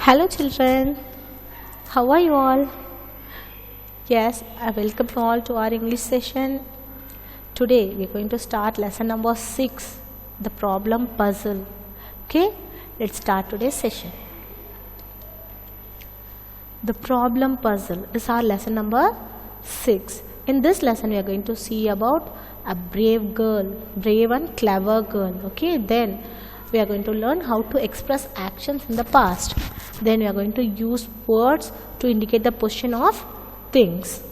Hello children, how are you all? Yes, I welcome you all to our English session. Today we are going to start lesson number 6, the problem puzzle. Okay, let's start today's session. The problem puzzle is our lesson number 6. In this lesson we are going to see about a brave and clever girl. Okay, then we are going to learn how to express actions in the past. Then we are going to use words to indicate the position of things.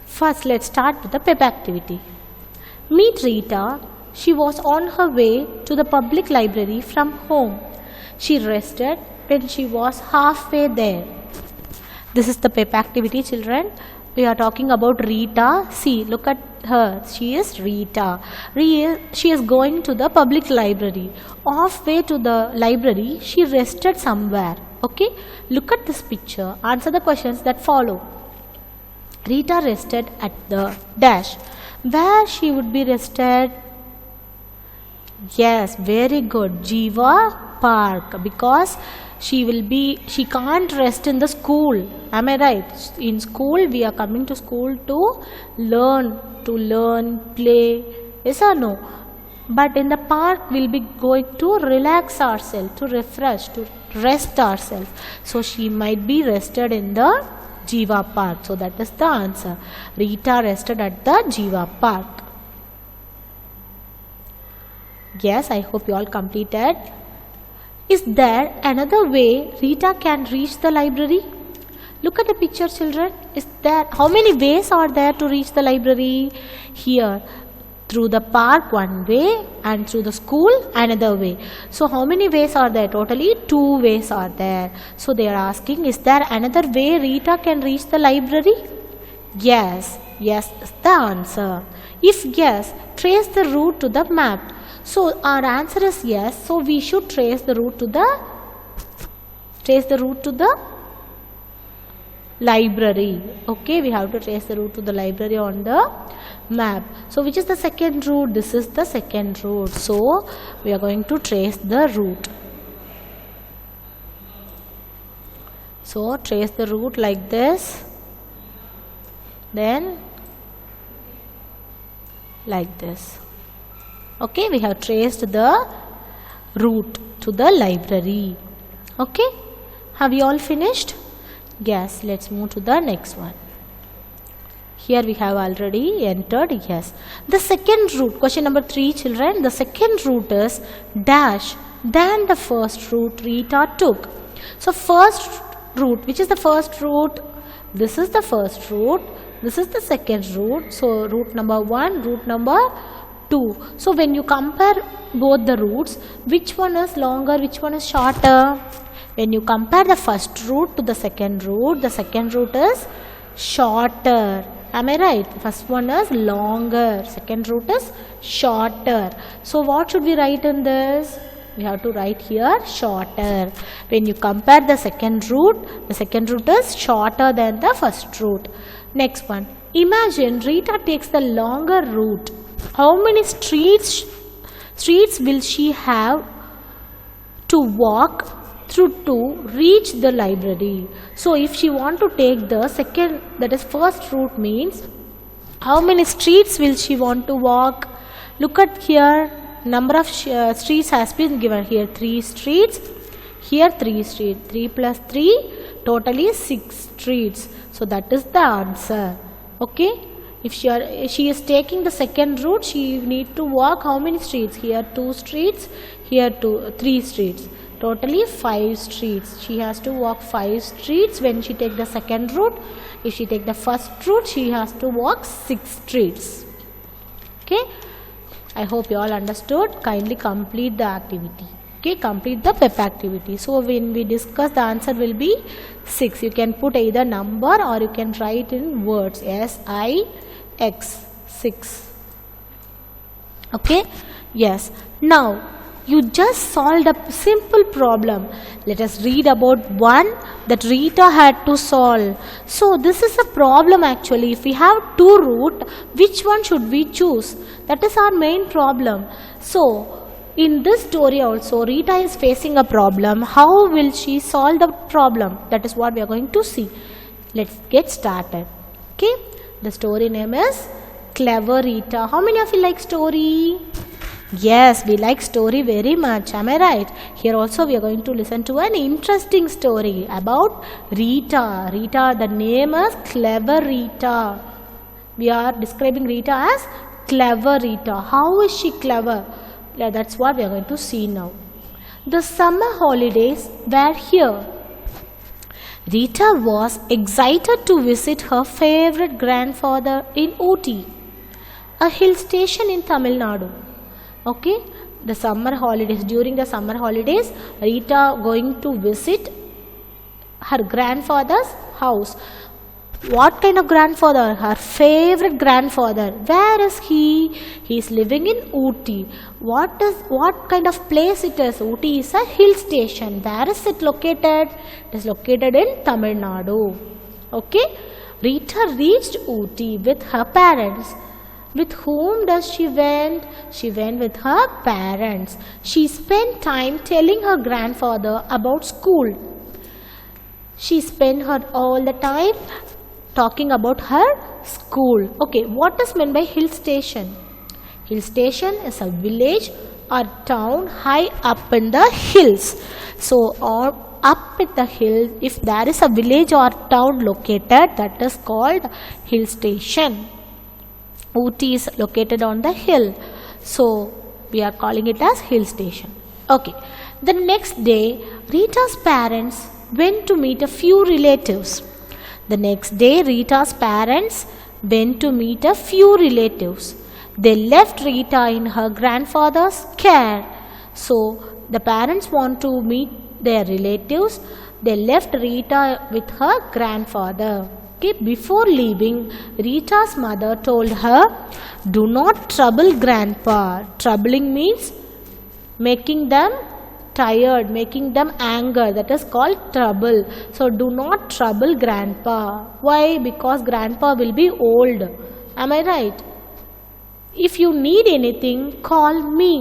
First, let's start with the pep activity. Meet Rita. She was on her way to the public library from home. She rested when she was halfway there. This is the pep activity, children. We are talking about Rita. See, look at her. She is Rita. She is going to the public library. Halfway to the library, she rested somewhere. Okay, look at this picture. Answer the questions that follow. Rita rested at the dash. Where she would be rested? Yes, very good. Jiva Park, because she can't rest in the school. Am I right? In school, we are coming to school to learn, play. Yes or no? But in the park, we'll be going to relax ourselves, to refresh, to rest ourselves. So she might be rested in the Jiva Park. So that is the answer. Rita rested at the Jiva Park. Yes, I hope you all completed. Is there another way Rita can reach the library? Look at the picture, children. How many ways are there to reach the library? Here, through the park one way, and through the school another way. So how many ways are there? Totally 2 ways are there. So they are asking, is there another way Rita can reach the library? Yes is the answer. If yes, trace the route to the map. So our answer is yes. So we should trace the route to the library. Okay, we have to trace the route to the library on the map. So which is the second route? This is the second route. So we are going to trace the route. So trace the route like this. Then like this. Okay, we have traced the route to the library. Okay, have you all finished? Yes, let's move to the next one. Here we have already entered yes. The second route, question number 3, children. The second route is dash than the first route Rita took. So first route, which is the first route? This is the first route. This is the second route. So route number 1, route number 2. So when you compare both the routes, which one is longer, which one is shorter? When you compare the first route to the second route is shorter. Am I right? First one is longer, second route is shorter. So what should we write in this? We have to write here shorter. When you compare the second route is shorter than the first route. Next one. Imagine Rita takes the longer route. How many streets will she have to walk through to reach the library? So if she want to take the second, that is first route, means how many streets will she want to walk? Look at here, number of streets has been given here. 3 streets, here 3 streets, 3 plus 3, totally 6 streets. So that is the answer. Okay, if she is taking the second route, she need to walk how many streets? Here 2 streets, here 3 streets. Totally 5 streets. She has to walk 5 streets when she take the second route. If she take the first route, she has to walk 6 streets. Okay, I hope you all understood. Kindly complete the activity. Okay, complete the pep activity. So when we discuss, the answer will be 6. You can put either number or you can write in words. S-I-X, 6. Okay, yes. Now you just solved a simple problem. Let us read about one that Rita had to solve. So this is a problem actually. If we have 2 routes, which one should we choose? That is our main problem. So in this story also, Rita is facing a problem. How will she solve the problem? That is what we are going to see. Let's get started. Okay, the story name is Clever Rita. How many of you like story? Yes, we like story very much. Am I right? Here also we are going to listen to an interesting story about Rita. Rita, the name is Clever Rita. We are describing Rita as Clever Rita. How is she clever? Yeah, that's what we are going to see now. The summer holidays were here. Rita was excited to visit her favorite grandfather in Ooty, a hill station in Tamil Nadu. Okay, the summer holidays, during the summer holidays, Rita going to visit her grandfather's house. What kind of grandfather? Her favorite grandfather. Where is he? He is living in Ooty. What kind of place it is? Ooty is a hill station. Where is it located? It is located in Tamil Nadu. Okay. Rita reached Ooty with her parents. With whom does she went? She went with her parents. She spent time telling her grandfather about school. She spent her all the time talking about her school. Okay, what is meant by hill station? Hill station is a village or town high up in the hills. So, up at the hill, if there is a village or town located, that is called hill station. Ooty is located on the hill. So, we are calling it as hill station. Okay, the next day, Rita's parents went to meet a few relatives. The next day, Rita's parents went to meet a few relatives. They left Rita in her grandfather's care. So, the parents want to meet their relatives. They left Rita with her grandfather. Okay, before leaving, Rita's mother told her, "Do not trouble grandpa." Troubling means making them tired, making them anger. That is called trouble. So, do not trouble grandpa. Why? Because grandpa will be old. Am I right? If you need anything, call me.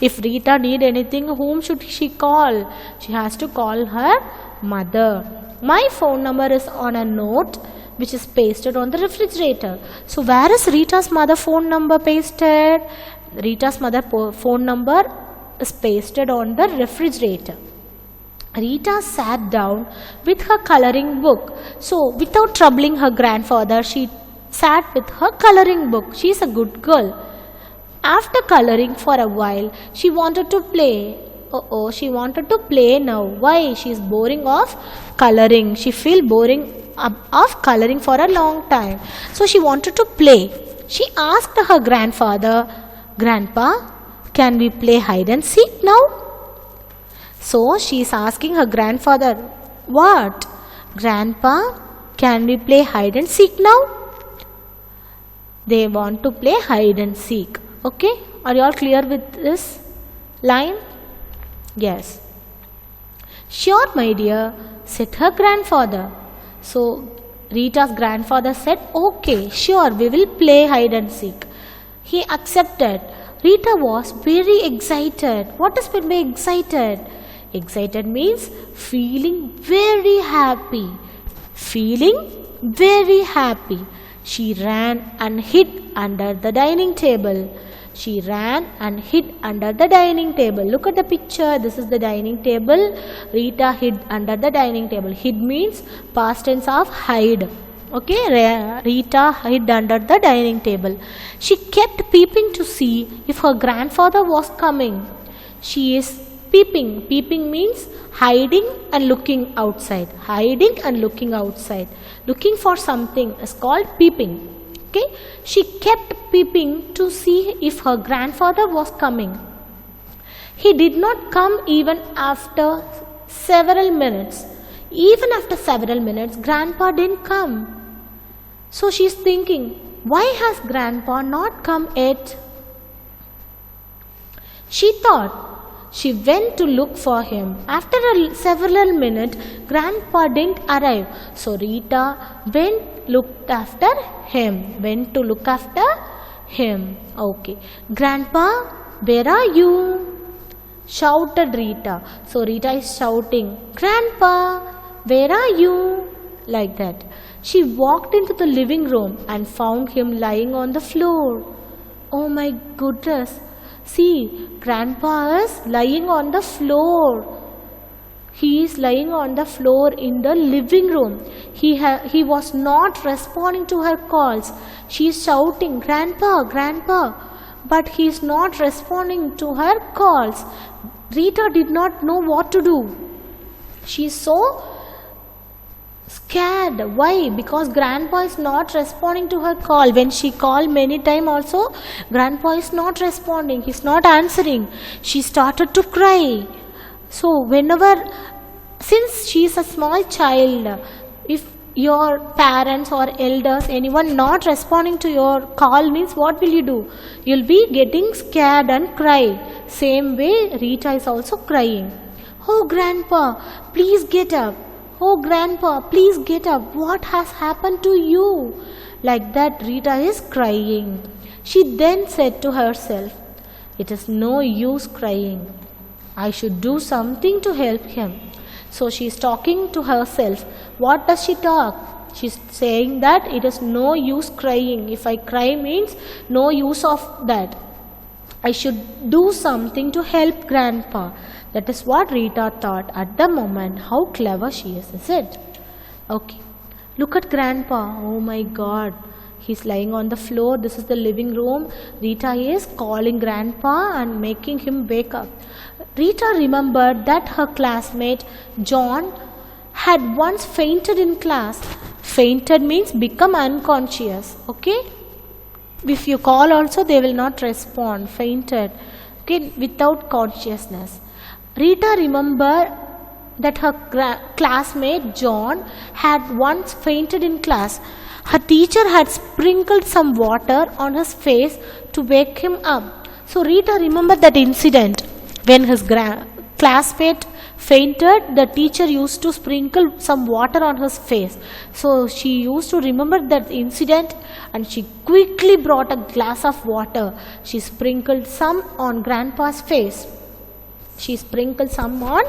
If Rita need anything, whom should she call? She has to call her mother. My phone number is on a note which is pasted on the refrigerator. So, where is Rita's mother phone number pasted? Rita's mother phone number is pasted on the refrigerator. Rita sat down with her coloring book. So, without troubling her grandfather, she sat with her coloring book. She is a good girl. After coloring for a while, she wanted to play. She wanted to play now. Why? She is boring of coloring. She feel boring of coloring for a long time. So, she wanted to play. She asked her grandfather, "Grandpa, can we play hide and seek now?" So, she is asking her grandfather, "What? Grandpa, can we play hide and seek now?" They want to play hide and seek. Okay, are you all clear with this line? Yes. "Sure, my dear," said her grandfather. So, Rita's grandfather said, "Okay, sure, we will play hide and seek." He accepted. Rita was very excited. What does mean by excited? Excited means feeling very happy. Feeling very happy. She ran and hid under the dining table. She ran and hid under the dining table. Look at the picture. This is the dining table. Rita hid under the dining table. Hid means past tense of hide. Okay, Rita hid under the dining table. She kept peeping to see if her grandfather was coming. She is peeping. Peeping means hiding and looking outside. Hiding and looking outside. Looking for something is called peeping. Okay, she kept peeping to see if her grandfather was coming. He did not come even after several minutes. Even after several minutes, Grandpa didn't come. So she is thinking, why has Grandpa not come yet? She thought. She went to look for him. After several minutes, Grandpa didn't arrive. So Rita looked after him. Went to look after him. Okay. Grandpa, where are you? Shouted Rita. So Rita is shouting, Grandpa, where are you? Like that. She walked into the living room and found him lying on the floor. Oh my goodness. See, Grandpa is lying on the floor. He is lying on the floor in the living room. He was not responding to her calls. She is shouting, Grandpa, Grandpa. But he is not responding to her calls. Rita did not know what to do. She is so scared. Why? Because Grandpa is not responding to her call. When she called many times also, Grandpa is not responding. He is not answering. She started to cry. So since she is a small child, if your parents or elders, anyone not responding to your call means what will you do? You'll be getting scared and cry. Same way Rita is also crying. Oh Grandpa, please get up. Oh Grandpa, please get up. What has happened to you? Like that Rita is crying. She then said to herself, it is no use crying. I should do something to help him. So she is talking to herself. What does she talk? She is saying that it is no use crying. If I cry means no use of that. I should do something to help Grandpa. That is what Rita thought at the moment. How clever she is it? Okay. Look at Grandpa. Oh my God. He's lying on the floor. This is the living room. Rita is calling Grandpa and making him wake up. Rita remembered that her classmate John had once fainted in class. Fainted means become unconscious. Okay? If you call also, they will not respond. Fainted. Okay? Without consciousness. Rita remembered that her classmate John had once fainted in class. Her teacher had sprinkled some water on his face to wake him up. So Rita remembered that incident. When his classmate fainted, the teacher used to sprinkle some water on his face. So she used to remember that incident and she quickly brought a glass of water. She sprinkled some on Grandpa's face. She sprinkled some on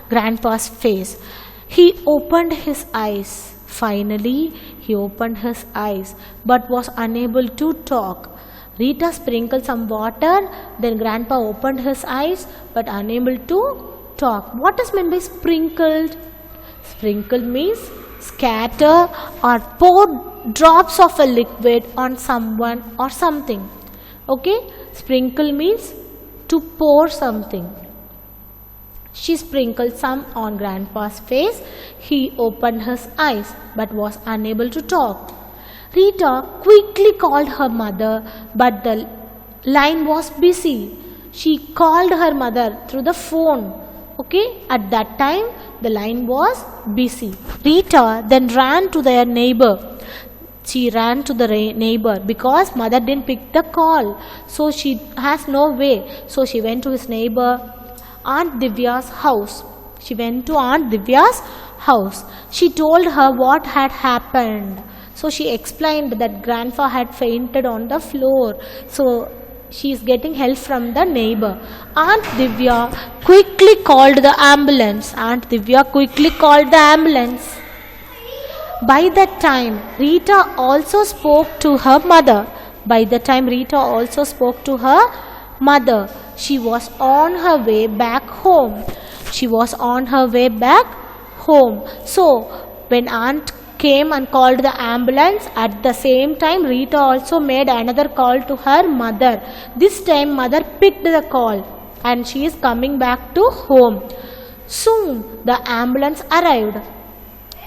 Grandpa's face. He opened his eyes. Finally, he opened his eyes but was unable to talk. Rita sprinkled some water, then Grandpa opened his eyes but unable to talk. What is meant by sprinkled? Sprinkled means scatter or pour drops of a liquid on someone or something. Okay? Sprinkle means to pour something. She sprinkled some on Grandpa's face. He opened his eyes but was unable to talk. Rita quickly called her mother, but the line was busy. She called her mother through the phone. Okay, at that time the line was busy. Rita then ran to their neighbor. She ran to the neighbor because mother didn't pick the call. So she has no way. So she went to his neighbor, Aunt Divya's house. She went to Aunt Divya's house. She told her what had happened. So she explained that Grandpa had fainted on the floor. So she is getting help from the neighbor. Aunt Divya quickly called the ambulance. Aunt Divya quickly called the ambulance. By that time, Rita also spoke to her mother. By the time Rita also spoke to her mother, she was on her way back home. She was on her way back home. So when Aunt came and called the ambulance, at the same time Rita also made another call to her mother. This time mother picked the call and she is coming back to home. Soon the ambulance arrived.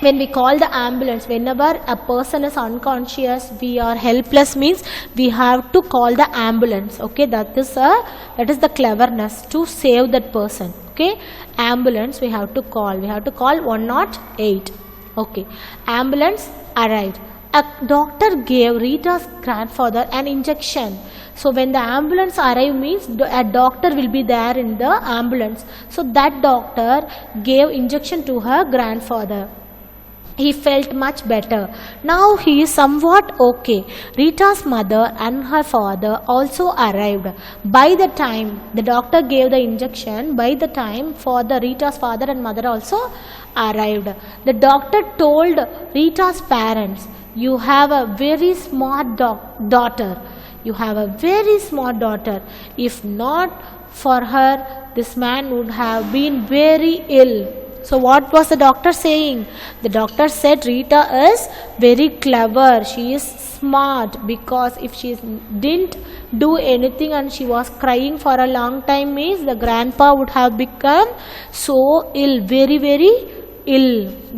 When we call the ambulance, whenever a person is unconscious, we are helpless means we have to call the ambulance. Okay, that is the cleverness to save that person. Okay, ambulance we have to call. We have to call 108. Okay, ambulance arrived. A doctor gave Rita's grandfather an injection. So when the ambulance arrived means a doctor will be there in the ambulance. So that doctor gave injection to her grandfather. He felt much better. Now he is somewhat okay. Rita's mother and her father also arrived. By the time the doctor gave the injection, by the time Rita's father and mother also arrived. The doctor told Rita's parents, "You have a very smart daughter. You have a very smart daughter. If not for her, this man would have been very ill." So what was the doctor saying? The doctor said Rita is very clever. She is smart, because if she didn't do anything and she was crying for a long time, means the grandpa would have become so ill, very, very ill.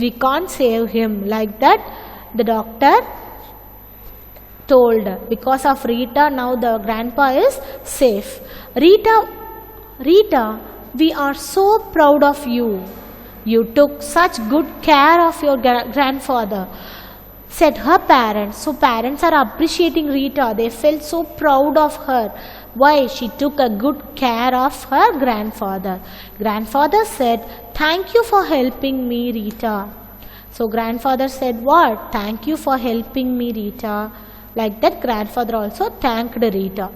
We can't save him. Like that the doctor told. Because of Rita, now the grandpa is safe. Rita, we are so proud of you. You took such good care of your grandfather, said her parents. So parents are appreciating Rita. They felt so proud of her. Why? She took a good care of her grandfather. Grandfather said, "Thank you for helping me, Rita." So grandfather said what? "Thank you for helping me, Rita." Like that, grandfather also thanked Rita.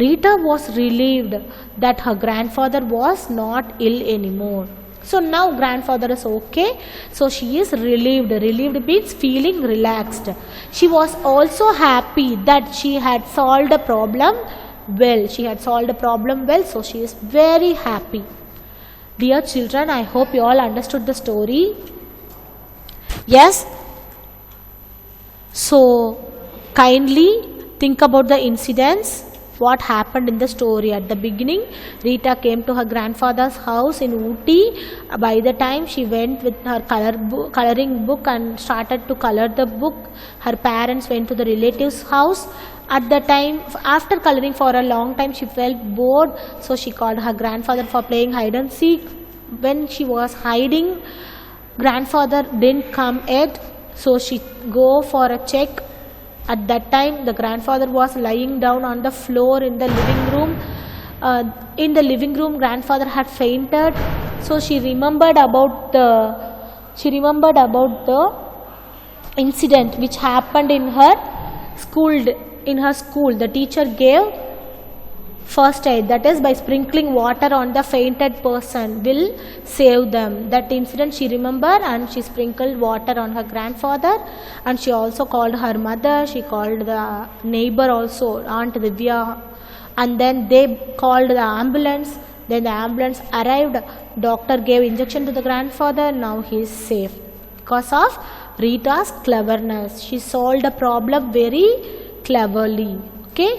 Rita was relieved that her grandfather was not ill anymore. So now grandfather is okay. So she is relieved. Relieved means feeling relaxed. She was also happy that she had solved a problem well. She had solved a problem well. So she is very happy. Dear children, I hope you all understood the story. Yes. So kindly think about the incidents. What happened in the story. At the beginning, Rita came to her grandfather's house in Ooty. By the time she went with her coloring book and started to color the book, her parents went to the relative's house. At the time, after coloring for a long time, she felt bored, so she called her grandfather for playing hide and seek. When she was hiding, grandfather didn't come yet, so she go for a check. At that time, the grandfather was lying down on the floor in the living room. In the living room, grandfather had fainted. So she remembered about the incident which happened in her school. The teacher gave first aid, that is by sprinkling water on the fainted person will save them. That incident she remembered, and she sprinkled water on her grandfather, and she also called her mother. She called the neighbor also, Aunt Divya, and then they called the ambulance. Then the ambulance arrived. Doctor gave injection to the grandfather. Now he is safe because of Rita's cleverness. She solved a problem very cleverly. Okay.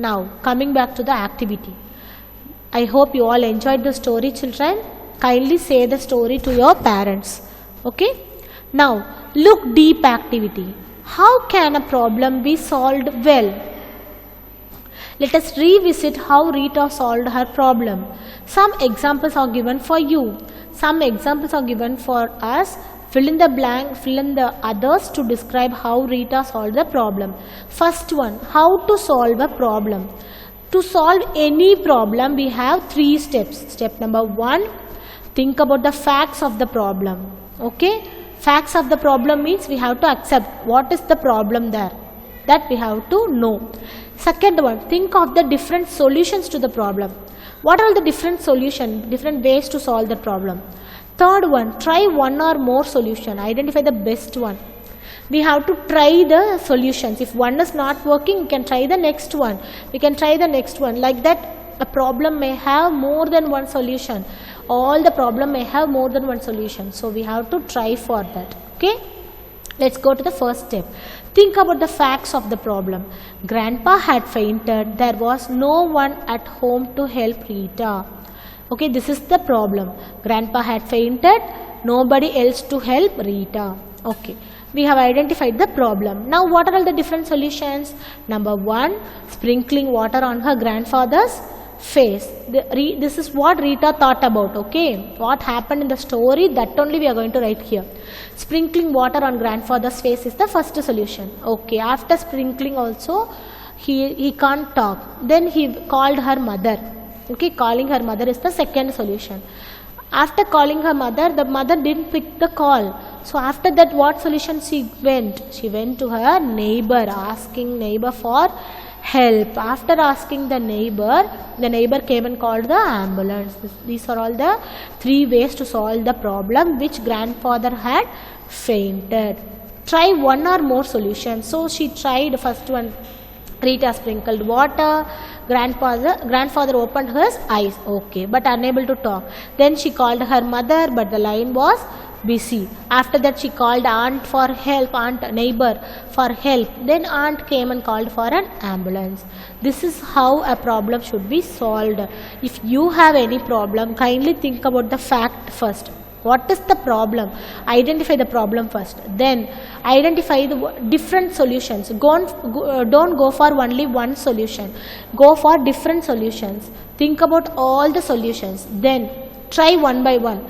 Now coming back to the activity. I hope you all enjoyed the story, children. Kindly say the story to your parents. Okay. Now look deep activity. How can a problem be solved well? Let us revisit how Rita solved her problem. Some examples are given for you. Some examples are given for us. Fill in the blank, fill in the others to describe how Rita solved the problem. First one, how to solve a problem. To solve any problem, we have 3 steps. Step number 1, think about the facts of the problem. Okay? Facts of the problem means we have to accept what is the problem there. That we have to know. Second one, think of the different solutions to the problem. What are the different solutions, different ways to solve the problem? Third one, try one or more solution. Identify the best one. We have to try the solutions. If one is not working, we can try the next one. We can try the next one. Like that, a problem may have more than one solution. All the problem may have more than one solution. So we have to try for that. Okay? Let's go to the first step. Think about the facts of the problem. Grandpa had fainted. There was no one at home to help Rita. Okay, this is the problem. Grandpa had fainted. Nobody else to help Rita. Okay, we have identified the problem. Now, what are all the different solutions? Number 1, sprinkling water on her grandfather's face. This is what Rita thought about. Okay, what happened in the story, that only we are going to write here. Sprinkling water on grandfather's face is the first solution. Okay, after sprinkling also, he can't talk. Then he called her mother. Okay, calling her mother is the second solution. After calling her mother, the mother didn't pick the call. So after that, what solution she went? She went to her neighbor, asking neighbor for help. After asking the neighbor came and called the ambulance. These are all the 3 ways to solve the problem which grandfather had fainted. Try one or more solutions. So she tried first one. Rita sprinkled water. Grandfather opened his eyes. Okay, but unable to talk. Then she called her mother, but the line was busy. After that, she called aunt for help, neighbor for help. Then aunt came and called for an ambulance. This is how a problem should be solved. If you have any problem, kindly think about the fact first. What is the problem? Identify the problem first. Then identify the different solutions. Don't go for only one solution. Go for different solutions. Think about all the solutions. Then try one by one.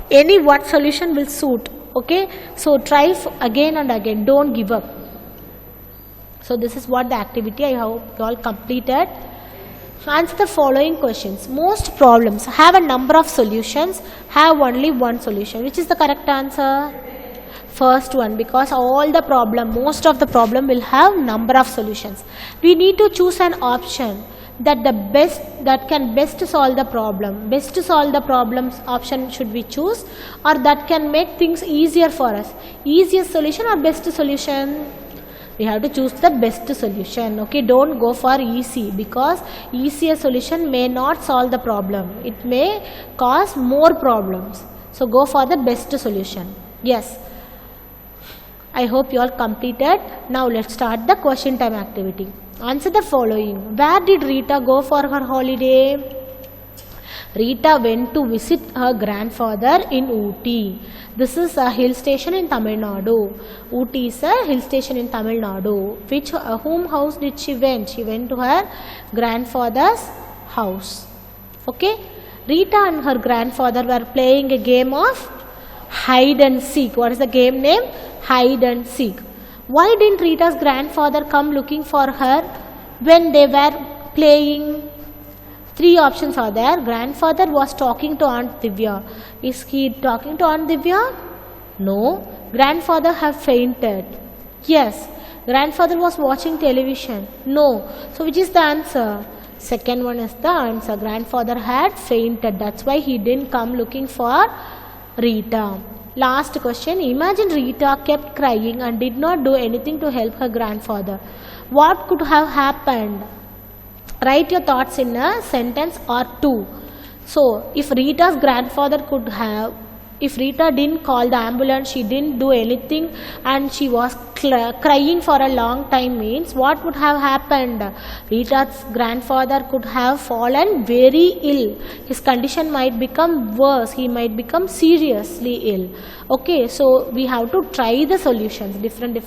Any one solution will suit. Okay, so try again and again. Don't give up. So this is what the activity, I hope you all completed. So answer the following questions. Most problems have a number of solutions, have only one solution. Which is the correct answer? First one, because most of the problem will have number of solutions. We need to choose an option that can best solve the problem. Best to solve the problems option should we choose, or that can make things easier for us. Easiest solution or best solution? We have to choose the best solution. Okay, don't go for easy, because easier solution may not solve the problem. It may cause more problems. So go for the best solution. Yes, I hope you all completed. Now let's start the question time activity. Answer the following. Where did Rita go for her holiday? Rita went to visit her grandfather in Ooty. This is a hill station in Tamil Nadu. Ooty is a hill station in Tamil Nadu. Whom house did she went? She went to her grandfather's house. Okay. Rita and her grandfather were playing a game of hide and seek. What is the game name? Hide and seek. Why didn't Rita's grandfather come looking for her when they were playing? 3 options are there. Grandfather was talking to Aunt Divya. Is he talking to Aunt Divya? No. Grandfather have fainted. Yes. Grandfather was watching television. No. So which is the answer? Second one is the answer. Grandfather had fainted. That's why he didn't come looking for Rita. Last question. Imagine Rita kept crying and did not do anything to help her grandfather. What could have happened? Write your thoughts in a sentence or 2. So, if Rita's grandfather if Rita didn't call the ambulance, she didn't do anything, and she was crying for a long time, means what would have happened? Rita's grandfather could have fallen very ill. His condition might become worse. He might become seriously ill. Okay, so we have to try the solutions, different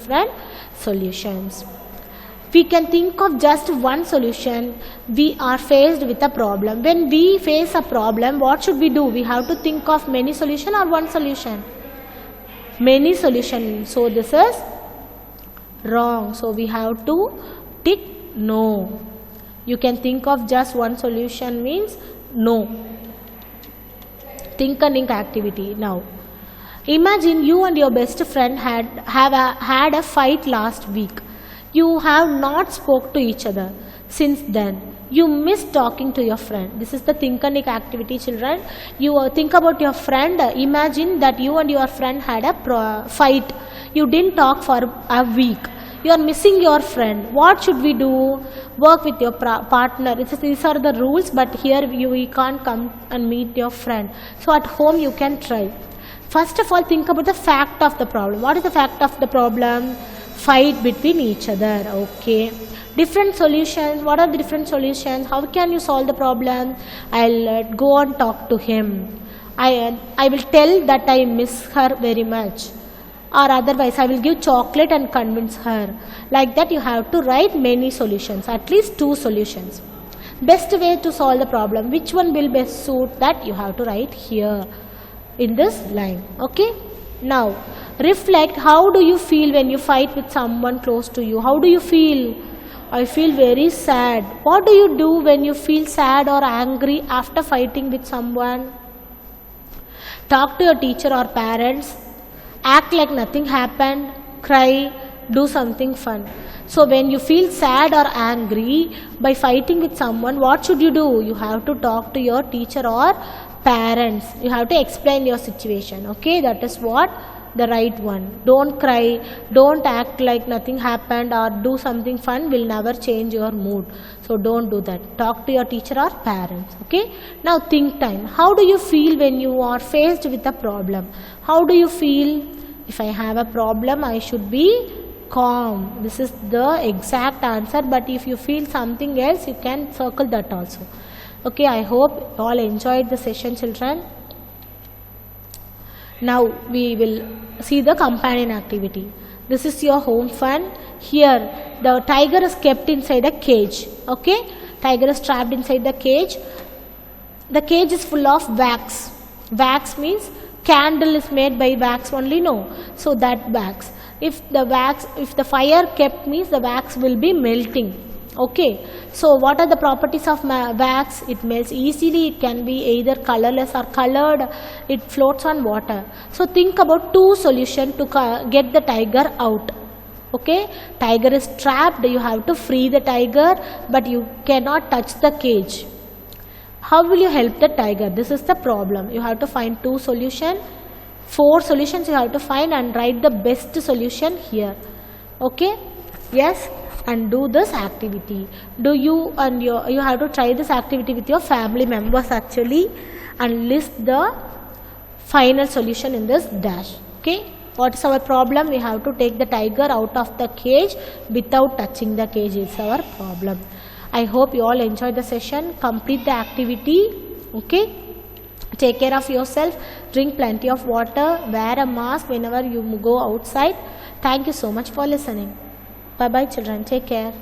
solutions. We can think of just one solution. We are faced with a problem. When we face a problem, what should we do? We have to think of many solutions or one solution? Many solutions. So this is wrong. So we have to tick no. You can think of just one solution means no. Think and ink activity now. Imagine you and your best friend had a fight last week. You have not spoke to each other since then. You miss talking to your friend. This is the think and ink activity, children. You think about your friend. Imagine that you and your friend had a fight. You didn't talk for a week. You are missing your friend. What should we do? Work with your partner. These are the rules, but here we can't come and meet your friend. So at home you can try. First of all, think about the fact of the problem. What is the fact of the problem? Fight between each other. Okay. Different solutions. What are the different solutions? How can you solve the problem? I'll go and talk to him. I will tell that I miss her very much. Or otherwise, I will give chocolate and convince her. Like that, you have to write many solutions. At least 2 solutions. Best way to solve the problem. Which one will best suit that? You have to write here in this line. Okay. Now, reflect. How do you feel when you fight with someone close to you? How do you feel? I feel very sad. What do you do when you feel sad or angry after fighting with someone? Talk to your teacher or parents. act like nothing happened, cry, do something fun. So when you feel sad or angry by fighting with someone, what should you do? You have to talk to your teacher or parents. You have to explain your situation. Okay, that is what the right one. Don't cry, don't act like nothing happened, or do something fun will never change your mood. So don't do that. Talk to your teacher or parents. Okay, now think time. How do you feel when you are faced with a problem? How do you feel? If I have a problem, I should be calm. This is the exact answer, but if you feel something else, you can circle that also. Okay, I hope you all enjoyed the session, children. Now we will see the companion activity. This is your home fun. Here the tiger is kept inside a cage. Okay, tiger is trapped inside the cage. The cage is full of wax. Wax means candle is made by wax only, no. So that wax. If the fire kept means the wax will be melting. Okay, so what are the properties of wax? It melts easily, it can be either colorless or colored, it floats on water. So think about two solutions to get the tiger out. Okay, tiger is trapped, you have to free the tiger, but you cannot touch the cage. How will you help the tiger? This is the problem. You have to find two solutions. 4 solutions you have to find and write the best solution here. Okay, yes, and do this activity. You have to try this activity with your family members actually, and list the final solution in this dash. Okay, what is our problem? We have to take the tiger out of the cage without touching the cage is our problem. I hope you all enjoyed the session. Complete the activity. Okay, take care of yourself, drink plenty of water, wear a mask whenever you go outside. Thank you so much for listening. Bye bye children, take care.